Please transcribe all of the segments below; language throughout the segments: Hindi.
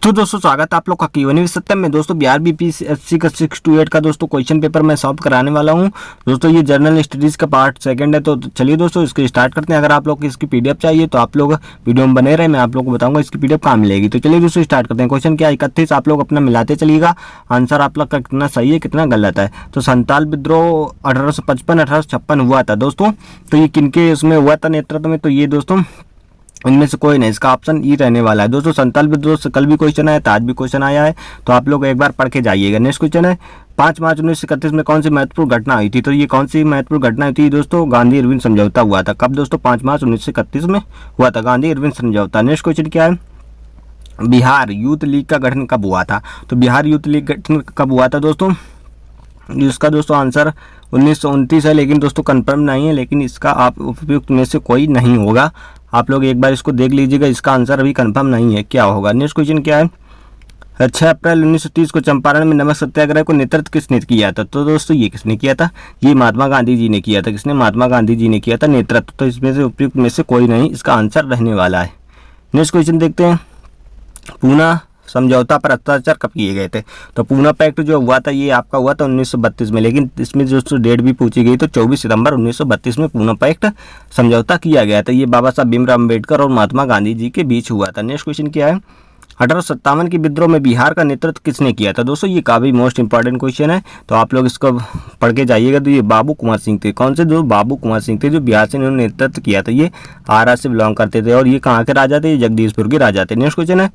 तो दोस्तों स्वागत है आप लोग का Q&A सत्यम में। दोस्तों बिहार बीपीएससी का 6 to 8 का दोस्तों क्वेश्चन पेपर मैं सॉल्व कराने वाला हूं। दोस्तों ये जर्नल स्टडीज का पार्ट सेकंड है। तो चलिए दोस्तों इसको स्टार्ट करते हैं। अगर आप लोग को इसकी पीडीएफ चाहिए तो आप लोग वीडियो में बने रहे, मैं आप लोग को बताऊंगा इसकी पीडीएफ कहाँ मिलेगी। तो चलिए दोस्तों स्टार्ट करते हैं। क्वेश्चन क्या 31 आप लोग अपना मिलाते चलिएगा। आंसर आप लोग का कितना सही है कितना गलत है। तो संताल विद्रोह 1855-1856 हुआ था दोस्तों। तो ये किनके उसमें हुआ था नेतृत्व में, तो ये दोस्तों इनमें से कोई नहीं, इसका ऑप्शन ई रहने वाला है। दोस्तों संताल विद्रोह से कल भी क्वेश्चन आया था, आज भी क्वेश्चन आया है, तो आप लोग एक बार पढ़ के जाइएगा। नेक्स्ट क्वेश्चन है 5 मार्च 1931 में कौन सी महत्वपूर्ण घटना हुई थी। तो ये कौन सी महत्वपूर्ण घटना हुई थी दोस्तों, गांधी इरविन समझौता हुआ था। कब दोस्तों, 5 मार्च 1931 में हुआ था गांधी इरविन समझौता। नेक्स्ट क्वेश्चन क्या है, बिहार यूथ लीग का गठन कब हुआ था। तो बिहार यूथ लीग गठन कब हुआ था दोस्तों, इसका दोस्तों आंसर 1929 है, लेकिन दोस्तों कंफर्म नहीं है, लेकिन इसका आप उपयुक्त में से कोई नहीं होगा। आप लोग एक बार इसको देख लीजिएगा, इसका आंसर अभी कंफर्म नहीं है क्या होगा। नेक्स्ट क्वेश्चन क्या है, 6 अप्रैल 1930 को चंपारण में नमक सत्याग्रह को नेतृत्व किसने किया था। तो दोस्तों ये किसने किया था, ये महात्मा गांधी जी ने किया था। किसने, महात्मा गांधी जी ने किया था नेतृत्व। तो इसमें से उपयुक्त में से कोई नहीं, इसका आंसर रहने वाला है। नेक्स्ट क्वेश्चन देखते हैं, पूना समझौता पर हस्ताक्षर कब किए गए थे। तो पूना पैक्ट जो हुआ था ये आपका हुआ था 1932 में, लेकिन इसमें जो डेट भी पूछी गई तो 24 सितंबर 1932 में पूना पैक्ट समझौता किया गया था। ये बाबा साहब भीमराव अम्बेडकर और महात्मा गांधी जी के बीच हुआ था। नेक्स्ट क्वेश्चन क्या है, 1857 के विद्रोह में बिहार का नेतृत्व किसने किया था। दोस्तों ये काफ़ी मोस्ट इंपॉर्टेंट क्वेश्चन है, तो आप लोग इसको पढ़ के जाइएगा। तो ये बाबू कुंवर सिंह थे। कौन से, जो बाबू कुंवर सिंह थे, जो बिहार से इन्होंने नेतृत्व किया था। ये आरा से बिलोंग करते थे और ये कहाँ के राजा थे, ये जगदीशपुर के राजा थे। नेक्स्ट क्वेश्चन है,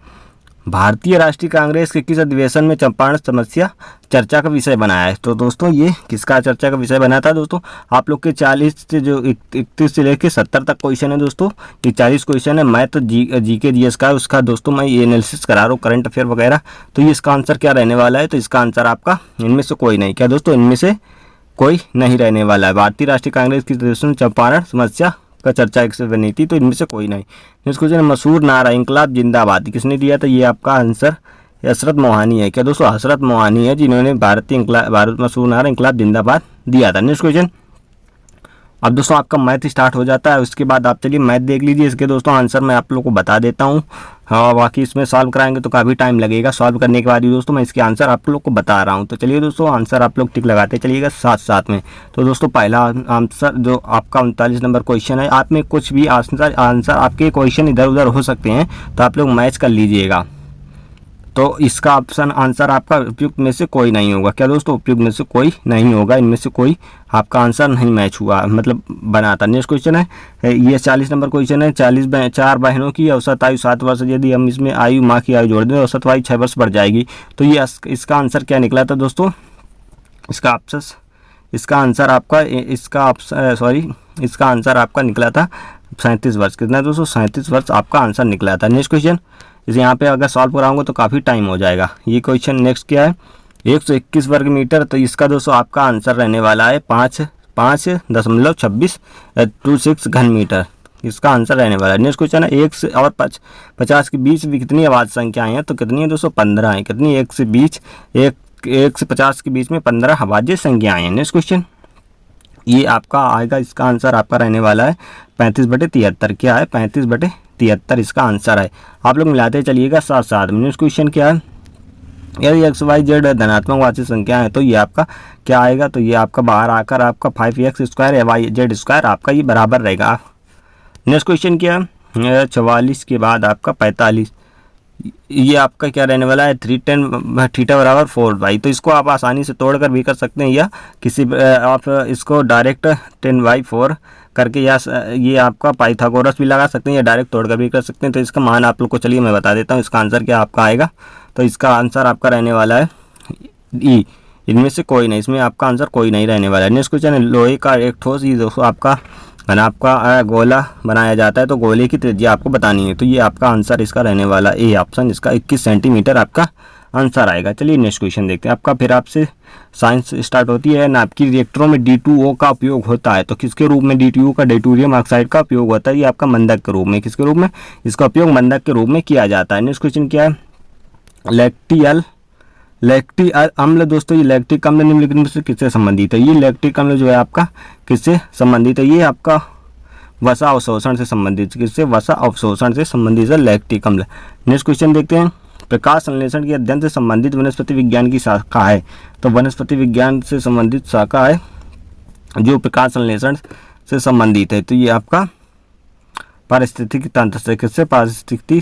भारतीय राष्ट्रीय कांग्रेस के किस अधिवेशन में चंपारण समस्या चर्चा का विषय बनाया है। तो दोस्तों ये किसका चर्चा का विषय बना था दोस्तों, आप लोग के 40 से जो 31 से लेकर 70 तक क्वेश्चन है दोस्तों, ये 40 क्वेश्चन है। मैं तो जीके जीएस का उसका दोस्तों मैं ये एनालिसिस करा रहा हूँ, करंट अफेयर वगैरह। तो ये इसका आंसर क्या रहने वाला है, तो इसका आंसर आपका इनमें से कोई नहीं। क्या दोस्तों, इनमें से कोई नहीं रहने वाला है। भारतीय राष्ट्रीय कांग्रेस की अधिवेशन में चंपारण समस्या का चर्चा एक से बनी थी, तो इनमें से कोई नहीं। नेक्स्ट क्वेश्चन, मशहूर नारा इंकलाब जिंदाबाद किसने दिया था। ये आपका आंसर हसरत मोहानी है। क्या दोस्तों, हसरत मोहानी है जिन्होंने भारत मशहूर नारा इंकलाब जिंदाबाद दिया था। नेक्स्ट क्वेश्चन, अब दोस्तों आपका मैथ स्टार्ट हो जाता है, उसके बाद आप चलिए मैथ देख लीजिए। इसके दोस्तों आंसर मैं आप लोगों को बता देता हूँ। हाँ बाकी इसमें सॉल्व कराएंगे तो काफ़ी टाइम लगेगा, सॉल्व करने के बाद ही दोस्तों मैं इसके आंसर आप लोग को बता रहा हूँ। तो चलिए दोस्तों आंसर आप लोग टिक लगाते चलिएगा साथ साथ में। तो दोस्तों पहला आंसर जो आपका 39 नंबर क्वेश्चन है, आप में कुछ भी आंसर आपके क्वेश्चन इधर उधर हो सकते हैं, तो आप लोग मैच कर लीजिएगा। तो इसका ऑप्शन आंसर आपका उपयुक्त में से कोई नहीं होगा। क्या दोस्तों, उपयुक्त में से कोई नहीं होगा, इनमें से कोई आपका आंसर नहीं मैच हुआ, मतलब बना था। नेक्स्ट क्वेश्चन है, ये 40 नंबर क्वेश्चन है। 4 बहनों की औसत आयु 7 वर्ष, यदि हम इसमें आयु माँ की आयु जोड़ दें औसत आयु 6 वर्ष बढ़ जाएगी। तो ये इसका आंसर क्या निकला था दोस्तों, इसका आंसर आपका इसका आंसर आपका निकला था 37 वर्ष। कितना दोस्तों, 37 वर्ष आपका आंसर निकला था। नेक्स्ट क्वेश्चन, इसे यहाँ पे अगर सॉल्व कराऊंगा तो काफ़ी टाइम हो जाएगा। ये क्वेश्चन नेक्स्ट क्या है, 121 वर्ग मीटर। तो इसका दोस्तों आपका आंसर रहने वाला है 5.26 घन मीटर, इसका आंसर रहने वाला है। नेक्स्ट क्वेश्चन है, 1 से और 50 के बीच भी कितनी आवाज़ संख्याएँ हैं। तो कितनी है दोस्तों, 15 है। कितनी, 1 से 50 के बीच में 15 आवाज़ संख्याएँ हैं। नेक्स्ट क्वेश्चन ये आपका आएगा, इसका आंसर आपका रहने वाला है 35/73। क्या है, 35/73 इसका आंसर है। आप लोग मिलाते चलिएगा साथ साथ में। नेक्स्ट क्वेश्चन क्या है, यदि XYZ धनात्मक वास्तविक संख्या है तो ये आपका क्या आएगा, तो ये आपका बाहर आकर आपका 5x² YZ² आपका ये बराबर रहेगा। नेक्स्ट क्वेश्चन क्या है, 44 के बाद आपका 45, ये आपका क्या रहने वाला है 3tan थीटा बराबर 4 तो इसको आप आसानी से तोड़कर भी कर सकते हैं, या किसी आप इसको डायरेक्ट 10/4 करके, या ये आपका पाइथागोरस भी लगा सकते हैं, या डायरेक्ट तोड़कर भी कर सकते हैं। तो इसका मान आप लोग को चलिए मैं बता देता हूँ, इसका आंसर क्या आपका आएगा। तो इसका आंसर आपका रहने वाला है ई, इनमें से कोई नहीं, इसमें आपका आंसर कोई नहीं रहने वाला है। नेक्स्ट क्वेश्चन है, लोहे का एक ठोस ये दोस्तों आपका आपका गोला बनाया जाता है, तो गोले की त्रिज्या आपको बतानी है। तो ये आपका आंसर इसका रहने वाला ए ऑप्शन, इसका 21 सेंटीमीटर आपका आंसर आएगा। चलिए नेक्स्ट क्वेश्चन देखते हैं। आपका फिर आपसे साइंस स्टार्ट होती है। नाभिकीय रिएक्टरों में D2O का उपयोग होता है, तो किसके रूप में D2O का, डैटोरियम ऑक्साइड का उपयोग होता है। ये आपका मंदक के रूप में, किसके रूप में, इसका उपयोग मंदक के रूप में किया जाता है। नेक्स्ट क्वेश्चन क्या है, लैक्टिक अम्ल दोस्तों, ये लैक्टिक अम्ल निम्नलिखित से किससे संबंधित है। ये लैक्टिक अम्ल जो है आपका किससे संबंधित है, ये आपका वसा अवशोषण से संबंधित, किससे, वसा अवशोषण से संबंधित है लैक्टिक अम्ल। नेक्स्ट क्वेश्चन देखते हैं, प्रकाश संश्लेषण के अध्ययन से संबंधित वनस्पति विज्ञान की शाखा है। तो वनस्पति विज्ञान से संबंधित शाखा है जो प्रकाश संश्लेषण से संबंधित है। तो ये आपका पारिस्थितिकी तंत्र से, किससे, पारिस्थितिकी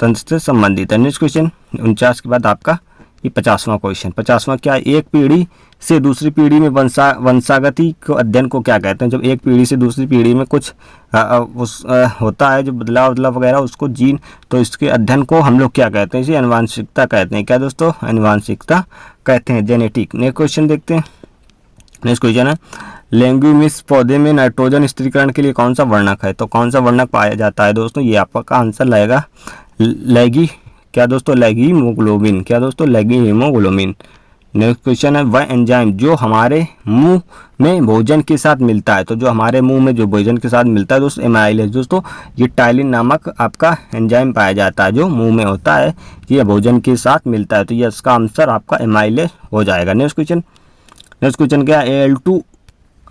तंत्र से संबंधित है। नेक्स्ट क्वेश्चन 49 के बाद आपका ये 50वां क्वेश्चन। 50वां क्या है, एक पीढ़ी से दूसरी पीढ़ी में वंशागति को अध्ययन को क्या कहते हैं। जब एक पीढ़ी से दूसरी पीढ़ी में कुछ होता है जो बदलाव वगैरह उसको जीन, तो इसके अध्ययन को हम लोग क्या कहते हैं, इसे आनुवांशिकता कहते हैं। क्या दोस्तों, आनुवांशिकता कहते हैं, जेनेटिक। नेक्स्ट क्वेश्चन देखते हैं। नेक्स्ट क्वेश्चन है, लेग्यूमिनस पौधे में नाइट्रोजन स्थिरीकरण के लिए कौन सा वर्णक है। तो कौन सा वर्णक पाया जाता है दोस्तों, ये आपका आंसर लगेगा लेगी, क्या दोस्तों, लेगी हीमोग्लोबिन। क्या दोस्तों, लेगी हीमोग्लोबिन। नेक्स्ट क्वेश्चन है, वह एंजाइम जो हमारे मुंह में भोजन के साथ मिलता है। तो जो हमारे मुंह में जो भोजन के साथ मिलता है दोस्तों, एमाइलेज। दोस्तों ये टाइलिन नामक आपका एंजाइम पाया जाता है जो मुंह में होता है, ये भोजन के साथ मिलता है। तो ये इसका आंसर आपका एमाइलेज हो जाएगा। नेक्स्ट क्वेश्चन क्या है,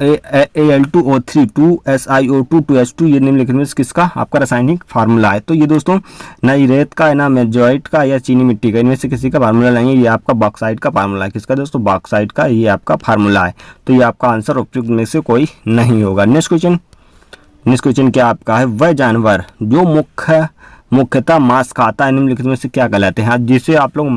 Al2O3 2SiO2 2H2 ये निम्नलिखित में किसका आपका रासायनिक फार्मूला है। तो ये दोस्तों ना ही रेत का है, ना मेजोइट का या चीनी मिट्टी का, इनमें से किसी का फार्मूला नहीं है। ये आपका बॉक्साइट का फार्मूला है। किसका दोस्तों, बॉक्साइट का ये आपका फार्मूला है। तो ये आपका आंसर उपयुक्त में से कोई नहीं होगा। नेक्स्ट क्वेश्चन क्या आपका है, वह जानवर जो मुख्यतः मांस खाता है निम्नलिखित में से क्या कहलाते हैं। जिसे आप लोग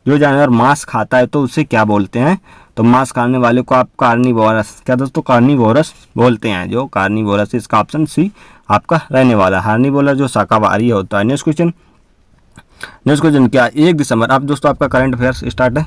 जो जानवर मांस खाता है तो उसे क्या बोलते हैं। तो मांस खाने वाले को आप कार्निवोरस, क्या दोस्तों, कार्निवोरस बोलते हैं। जो कार्निवोरस, इसका ऑप्शन सी आपका रहने वाला। हार्निवोरस जो शाकाहारी होता है। नेक्स्ट क्वेश्चन क्या, 1 दिसंबर, अब दोस्तों आपका करंट अफेयर्स स्टार्ट है।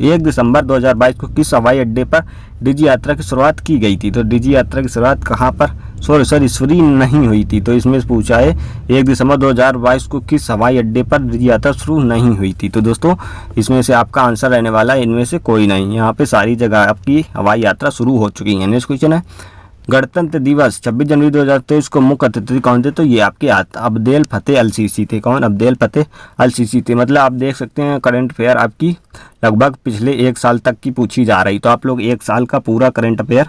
1 दिसंबर 2022 को किस हवाई अड्डे पर डिजी यात्रा की शुरुआत की गई थी। तो डिजी यात्रा की शुरुआत कहाँ पर, सॉरी नहीं हुई थी। तो इसमें पूछा है 1 दिसंबर 2022 को किस हवाई अड्डे पर डिजी यात्रा शुरू नहीं हुई थी। तो दोस्तों इसमें से आपका आंसर रहने वाला है इनमें से कोई नहीं। यहाँ पे सारी जगह आपकी हवाई यात्रा शुरू हो चुकी है। नेक्स्ट क्वेश्चन है, गणतंत्र दिवस 26 जनवरी 2023 को मुख्य अतिथि कौन थे। तो ये आपके अब्देल फतेह अल सीसी थे। कौन, अब्देल फतेह अल सीसी थे। मतलब आप देख सकते हैं करंट अफेयर आपकी लगभग पिछले 1 साल तक की पूछी जा रही। तो आप लोग 1 साल का पूरा करंट अफेयर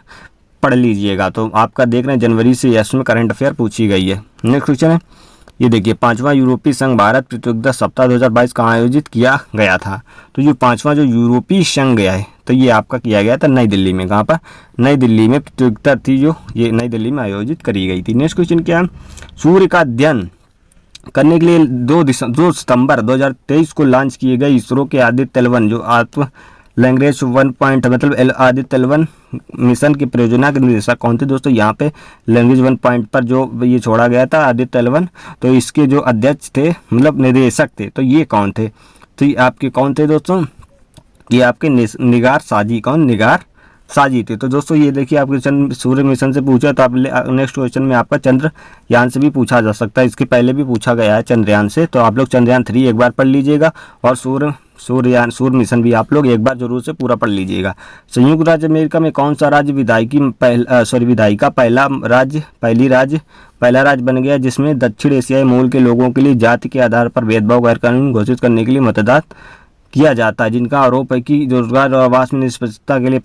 पढ़ लीजिएगा। तो आपका देख रहे हैं जनवरी से इसमें करंट अफेयर पूछी गई है। नेक्स्ट क्वेश्चन है, ये देखिए 5वां यूरोपीय संघ भारत प्रतियोगिता सप्ताह 2022 कहाँ आयोजित किया गया था। तो ये 5वां जो यूरोपीय संघ है तो ये आपका किया गया था नई दिल्ली में। कहाँ पर, नई दिल्ली में प्रतियोगिता थी जो ये नई दिल्ली में आयोजित करी गई थी। नेक्स्ट क्वेश्चन क्या है, सूर्य का अध्ययन करने के लिए 2 सितंबर 2023 को लॉन्च किए गए इसरो के आदित्य L1 जो लैंग्वेज 1 पॉइंट मतलब आदित्य L1 मिशन की परियोजना के निदेशक कौन थे। दोस्तों यहाँ पे लैंग्वेज 1 पॉइंट पर जो ये छोड़ा गया था आदित्य L1, तो इसके जो अध्यक्ष थे मतलब निदेशक थे, तो ये कौन थे। तो ये आपके कौन थे दोस्तों, ये आपके निगार साजी। कौन, निगार साजी थे। तो दोस्तों ये देखिए आपके सूर्य मिशन से पूछा, तो आप नेक्स्ट क्वेश्चन में आपका चंद्रयान से भी पूछा जा सकता है। इसके पहले भी पूछा गया है चंद्रयान से। तो आप लोग चंद्रयान 3 एक बार पढ़ लीजिएगा और सूर्य मिशन भी आप लोग एक बार जरूर से पूरा पढ़ लीजिएगा। संयुक्त राज्य अमेरिका में कौन सा राज्य विधायिका पहला राज्य बन गया जिसमें दक्षिण एशियाई मूल के लोगों के लिए जाति के आधार पर भेदभाव गैर कानूनी घोषित करने के लिए मतदान किया जाता है, जिनका आरोप है कि रोजगार और आवास में निष्पक्षता के लिए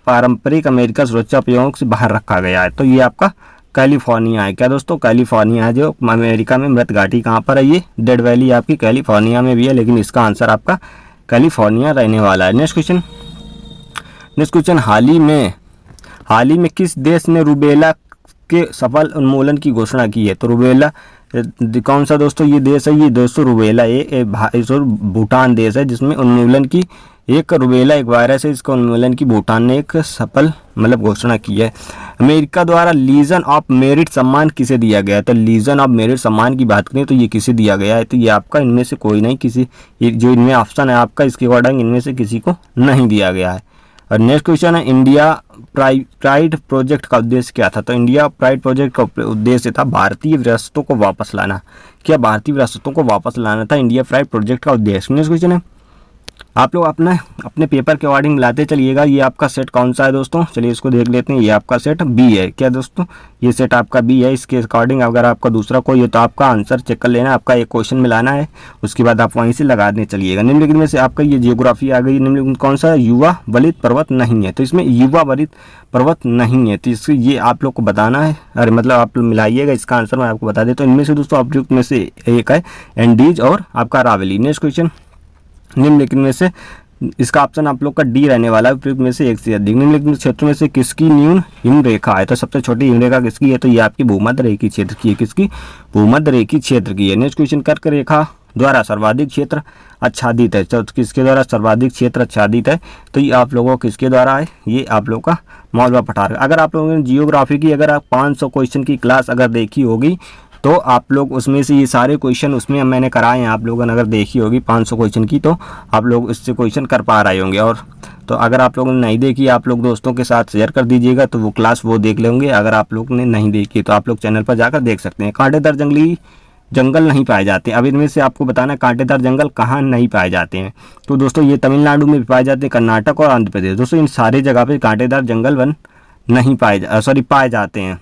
पारंपरिक अमेरिका सुरक्षा उपयोग से बाहर रखा गया है। तो ये आपका कैलिफोर्निया है। क्या दोस्तों, कैलिफोर्निया है जो अमेरिका में मृत घाटी कहाँ पर है, ये डेड वैली आपकी कैलिफोर्निया में भी है, लेकिन इसका आंसर आपका कैलिफोर्निया रहने वाला है। नेक्स्ट क्वेश्चन, हाल ही में किस देश ने रूबेला के सफल उन्मूलन की घोषणा की है। तो रूबेला कौन सा दोस्तों ये देश है, ये दोस्तों रूबेला ये भूटान देश है जिसमें उन्मूलन की एक रूबेला एक वायरस है, इसका उन्मूलन की भूटान ने एक सफल मतलब घोषणा की है। अमेरिका द्वारा लीजन ऑफ मेरिट सम्मान किसे दिया गया है। तो लीजन ऑफ मेरिट सम्मान की बात करें तो ये किसे दिया गया है। तो ये आपका इनमें से कोई नहीं, किसी जो इनमें ऑप्शन है आपका इसके अकॉर्डिंग इनमें से किसी को नहीं दिया गया है। और नेक्स्ट क्वेश्चन है, इंडिया प्राइड प्रोजेक्ट का उद्देश्य क्या था। तो इंडिया प्राइड प्रोजेक्ट का उद्देश्य था भारतीय विरासतों को वापस लाना। क्या भारतीय विरासतों को वापस लाना था इंडिया प्राइड प्रोजेक्ट का उद्देश्य। नेक्स्ट क्वेश्चन है, आप लोग अपने पेपर के अकॉर्डिंग मिलाते चलिएगा। ये आपका सेट कौन सा है दोस्तों, चलिए इसको देख लेते हैं। ये आपका सेट बी है क्या दोस्तों, ये सेट आपका बी है। इसके अकॉर्डिंग अगर आपका दूसरा कोई है तो आपका आंसर चेक कर लेना, आपका एक क्वेश्चन मिलाना है, उसके बाद आप वहीं से लगा देने चलिएगा। निम्नलिखित में से आपका ये जियोग्राफी आ गई, निम्नलिखित कौन सा युवा वलित पर्वत नहीं है, तो इसमें युवा वलित पर्वत नहीं है, तो इससे ये आप लोग को बताना है। अरे मतलब आप लोग मिलाइएगा, इसका आंसर मैं आपको बता देता हूँ। इनमें से दोस्तों उपयुक्त में से एक है एंडीज और आपका अरावली। नेक्स्ट क्वेश्चन, निम्नलिखित में से इसका ऑप्शन आप लोग का डी रहने वाला है, उपयुक्त में से एक से अधिक। निम्नलिखित क्षेत्र में से किसकी न्यून हिम रेखा है, तो सबसे छोटी हिम रेखा किसकी है, तो ये आपकी भूमध्य रेखी क्षेत्र की है। किसकी, भूमध्य रेखी क्षेत्र की है। नेक्स्ट क्वेश्चन, कर्क रेखा द्वारा सर्वाधिक क्षेत्र आच्छादित है, तो किसके द्वारा सर्वाधिक क्षेत्र आच्छादित है, तो ये आप लोगों को किसके द्वारा है, ये आप लोगों का मालवा पठार। अगर आप लोगों ने जियोग्राफी की अगर आप 500 क्वेश्चन की क्लास अगर देखी होगी तो आप लोग उसमें से ये सारे क्वेश्चन उसमें मैंने कराए हैं, आप लोगों ने अगर देखी होगी 500 क्वेश्चन की तो आप लोग इससे क्वेश्चन कर पा रहे होंगे। और तो अगर आप लोगों ने नहीं देखी, आप लोग दोस्तों के साथ शेयर कर दीजिएगा तो वो क्लास वो देख लेंगे। अगर आप लोग ने नहीं देखी तो आप लोग चैनल पर जाकर देख सकते हैं। कांटेदार जंगली जंगल नहीं पाए जाते, अब इनमें से आपको बताना है कांटेदार जंगल कहाँ नहीं पाए जाते हैं, तो दोस्तों ये तमिलनाडु में भी पाए जाते हैं, कर्नाटक और आंध्र प्रदेश। दोस्तों इन सारे जगह पे कांटेदार जंगल वन नहीं पाए जाते हैं।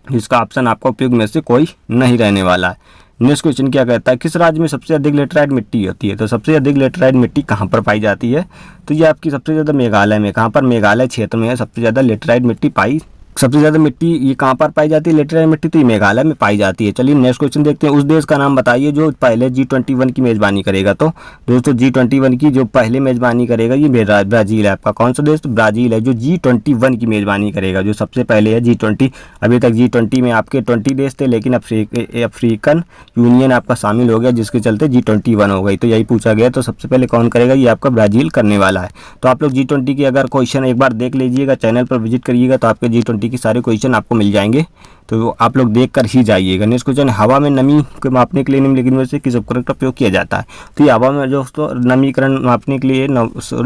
इसका ऑप्शन आपका उपयोग में से कोई नहीं रहने वाला है। नेक्स्ट क्वेश्चन क्या कहता है, किस राज्य में सबसे अधिक लेटराइट मिट्टी होती है, तो सबसे अधिक लेटराइट मिट्टी कहाँ पर पाई जाती है, तो ये आपकी सबसे ज़्यादा मेघालय में, कहाँ पर, मेघालय क्षेत्र में है सबसे ज़्यादा लेटराइट मिट्टी सबसे ज़्यादा मिट्टी ये कहाँ पर पाई जाती है, लेटराइट मिट्टी, तो ये मेघालय में पाई जाती है। चलिए नेक्स्ट क्वेश्चन देखते हैं। उस देश का नाम बताइए जो पहले G21 की मेज़बानी करेगा, तो दोस्तों G21 की जो पहले मेज़बानी करेगा ये ब्राज़ील है। आपका कौन सा देश, तो ब्राज़ील है जो G21 की मेज़बानी करेगा, जो सबसे पहले है G20। अभी तक G20 में आपके 20 देश थे, लेकिन अफ्रीकन यूनियन आपका शामिल हो गया, जिसके चलते G21 हो गई, तो यही पूछा गया तो सबसे पहले कौन करेगा, ये आपका ब्राज़ील करने वाला है। तो आप लोग G20 की अगर क्वेश्चन एक बार देख लीजिएगा, चैनल पर विजिट करिएगा तो आपके G20 की सारे क्वेश्चन आपको मिल जाएंगे, तो आप लोग देख कर ही जाइएगा। नेक्स्ट क्वेश्चन, हवा में नमी को मापने के लिए निम्नलिखित में से किस उपकरण का उपयोग किया जाता है, तो ये हवा में दोस्तों नमीकरण मापने के लिए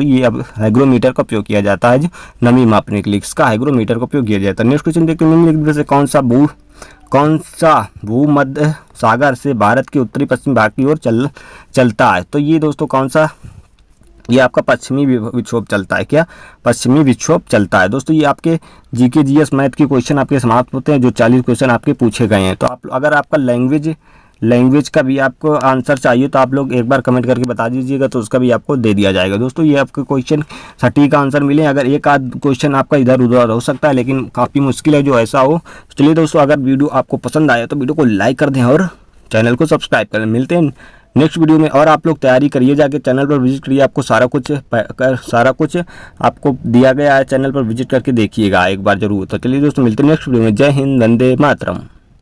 ये अब हाइग्रोमीटर का उपयोग किया जाता है, जो नमी मापने के लिए इसका हाइग्रोमीटर का उपयोग किया जाता है। नेक्स्ट क्वेश्चन देखते हैं, निम्नलिखित में से कौन सा भूमध्य सागर से भारत के उत्तरी पश्चिम भाग की ओर चलता है, तो ये दोस्तों कौन सा, ये आपका पश्चिमी विक्षोभ चलता है। क्या, पश्चिमी विक्षोभ चलता है। दोस्तों ये आपके जीके जीएस मैथ के क्वेश्चन आपके समाप्त होते हैं, जो 40 क्वेश्चन आपके पूछे गए हैं। तो आप अगर आपका लैंग्वेज का भी आपको आंसर चाहिए तो आप लोग एक बार कमेंट करके बता दीजिएगा, तो उसका भी आपको दे दिया जाएगा। दोस्तों ये आपके क्वेश्चन सटीक आंसर मिले, अगर एक आध क्वेश्चन आपका इधर उधर हो सकता है, लेकिन काफ़ी मुश्किल है जो ऐसा हो। चलिए दोस्तों, अगर वीडियो आपको पसंद आया तो वीडियो को लाइक कर दें और चैनल को सब्सक्राइब करें। मिलते हैं नेक्स्ट वीडियो में, और आप लोग तैयारी करिए, जाके चैनल पर विजिट करिए, आपको सारा कुछ आपको दिया गया है, चैनल पर विजिट करके देखिएगा एक बार जरूर। तो चलिए दोस्तों, मिलते हैं नेक्स्ट वीडियो में। जय हिंद, वंदे मातरम।